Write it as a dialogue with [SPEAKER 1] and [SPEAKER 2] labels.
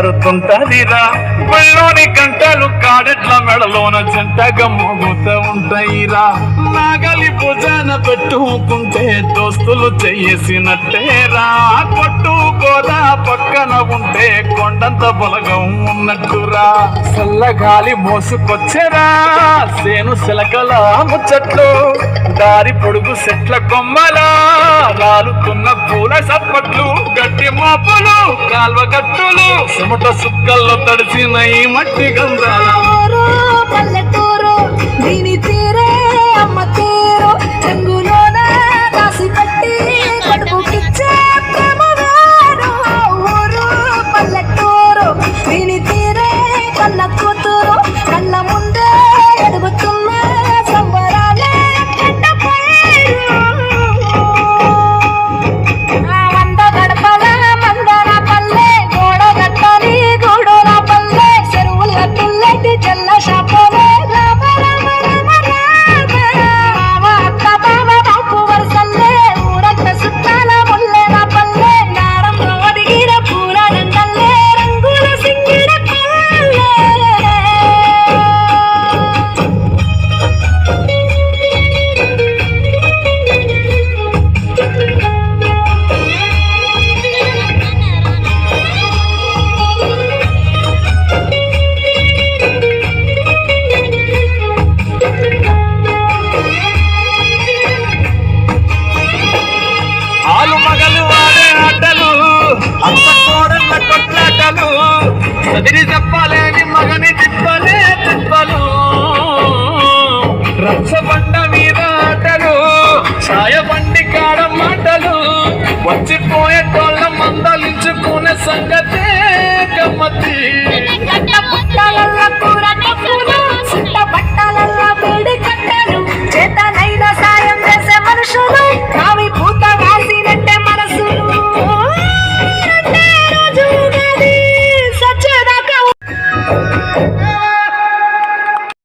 [SPEAKER 1] జారుతుంటదిరా బళ్ళోని గంటలు కాడెట్ల మెడలోన జంటగా మోగుతూ ఉంటాయిరా నాగలి భుజాన పెట్టుకుంటే దోస్తులు చేసినట్టేరా కొట్టు గోదా పక్కన ఉంటే కొండంత బలగం ఉన్నట్టురా చల్లగాలి మోసుకొచ్చెరా సేను సిలకల ముచ్చట్లు దారి పొడుగు చెట్ల కొమ్మలా రాలుతున్న పూల సప్పట్లు గట్టి మాపులు కాల్వ గట్టులు చెమట సుక్కల్లో తడిసిన ఈ మట్టి గంధాలు
[SPEAKER 2] పల్లెటూరు దీని తీరే అమ్మ తీరు చెంగులోన కాసి కట్టి కడుపుకిచ్చే ప్రేమ వేరు ఊరు పల్లెటూరు దీని తీరే కన్న కూతురు కన్న ముందే ఎదుగుతున్న సంబరాలే గడ్డ పైరు వంద గడపల మందర పల్లె గోడ గట్టని గూడూర పల్లె చెరువుల తుల్లటి జల్ల షాపలే రామ రామ రామ రామ అత్త బావ బాపు వరసల్లే ఊరంత సుట్టాల ముల్లెల పల్లె నారంలో ఒదిగిన పూల దండల్లే రంగుల సింగిడ పల్లె
[SPEAKER 1] ఆలు మగలు వాడే ఆటలు అంత కోడళ్ళ కొట్లాటలు చదిరి చెప్పలేని మగని తిప్పలే